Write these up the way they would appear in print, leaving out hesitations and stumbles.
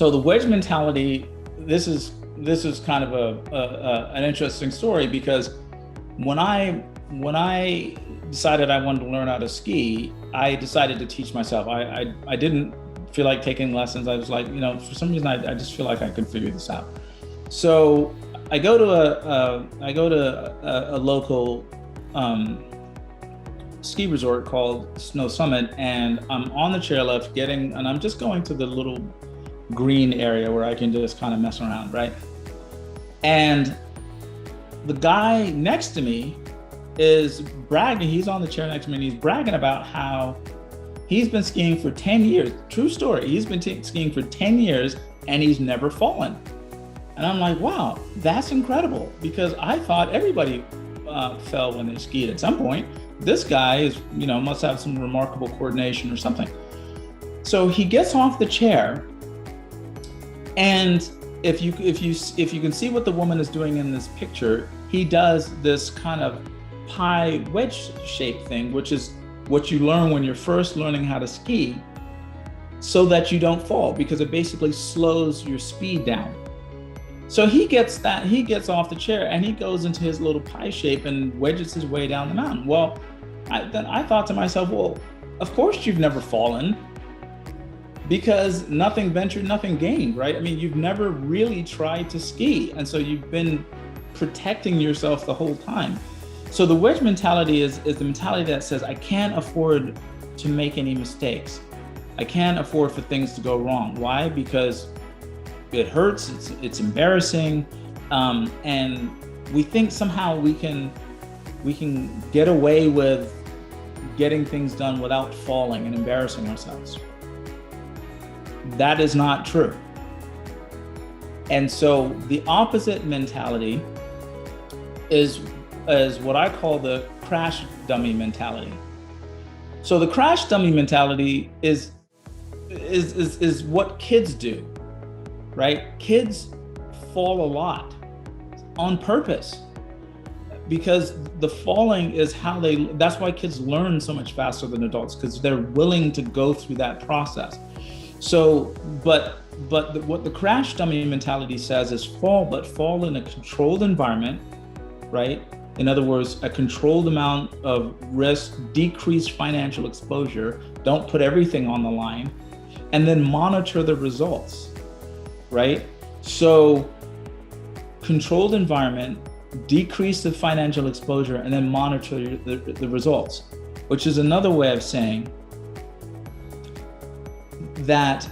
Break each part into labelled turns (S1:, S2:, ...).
S1: So the wedge mentality, this is kind of an interesting story, because when I decided I wanted to learn how to ski, I decided to teach myself. I didn't feel like taking lessons. I was like, for some reason I just feel like I could figure this out. So I go to a local ski resort called Snow Summit, and I'm on the chairlift and I'm just going to the little green area where I can just kind of mess around, right? And the guy next to me is bragging. He's on the chair next to me, and he's bragging about how he's been skiing for 10 years. True story. He's been skiing for 10 years and he's never fallen. And I'm like, wow, that's incredible, because I thought everybody fell when they skied at some point. This guy must have some remarkable coordination or something. So he gets off the chair, and if you can see what the woman is doing in this picture, he does this kind of pie wedge shape thing, which is what you learn when you're first learning how to ski, so that you don't fall, because it basically slows your speed down. So he gets off the chair and he goes into his little pie shape and wedges his way down the mountain. Well, then I thought to myself, well, of course you've never fallen, because nothing ventured, nothing gained, right? I mean, you've never really tried to ski, and so you've been protecting yourself the whole time. So the wedge mentality is the mentality that says, I can't afford to make any mistakes. I can't afford for things to go wrong. Why? Because it hurts, it's embarrassing, and we think somehow we can get away with getting things done without falling and embarrassing ourselves. That is not true. And so the opposite mentality is what I call the crash dummy mentality. So the crash dummy mentality is what kids do, right? Kids fall a lot on purpose, because the falling is that's why kids learn so much faster than adults, because they're willing to go through that process. So, but what the crash dummy mentality says is fall in a controlled environment, right? In other words, a controlled amount of risk, decreased financial exposure, don't put everything on the line, and then monitor the results, right? So controlled environment, decrease the financial exposure, and then monitor the results, which is another way of saying that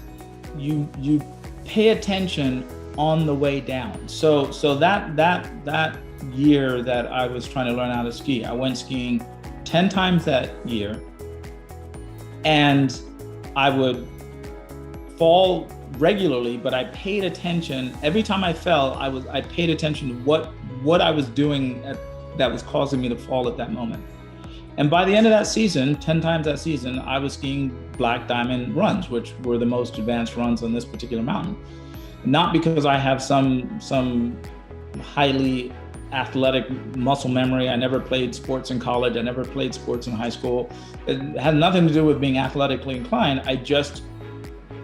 S1: you pay attention on the way down. So that year that I was trying to learn how to ski, I went skiing 10 times that year, and I would fall regularly, but I paid attention. Every time I fell, I paid attention to what I was doing that was causing me to fall at that moment. And by the end of that season, 10 times that season, I was skiing black diamond runs, which were the most advanced runs on this particular mountain. Not because I have some highly athletic muscle memory. I never played sports in college. I never played sports in high school. It had nothing to do with being athletically inclined. I just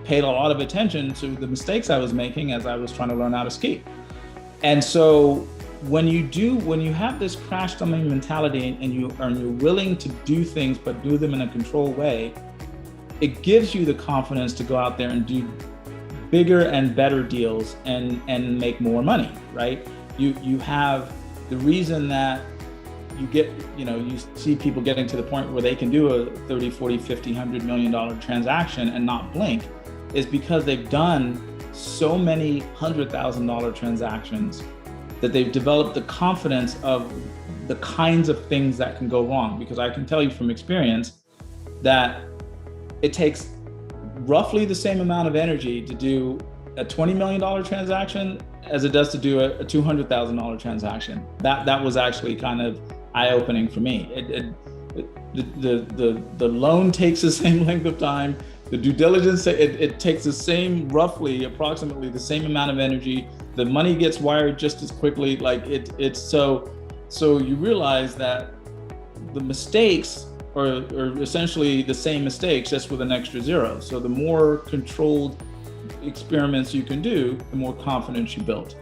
S1: paid a lot of attention to the mistakes I was making as I was trying to learn how to ski. And so when you have this crash dummy mentality and you're willing to do things, but do them in a controlled way, it gives you the confidence to go out there and do bigger and better deals and make more money, right? You have the reason that you see people getting to the point where they can do a 30, 40, 50, $100 million transaction and not blink, is because they've done so many $100,000 transactions that they've developed the confidence of the kinds of things that can go wrong. Because I can tell you from experience that it takes roughly the same amount of energy to do a $20 million transaction as it does to do a $200,000 transaction. That was actually kind of eye-opening for me. The loan takes the same length of time. The due diligence, it takes the same, approximately the same amount of energy. The money gets wired just as quickly. It's so you realize that the mistakes are essentially the same mistakes, just with an extra zero. So the more controlled experiments you can do, the more confidence you build.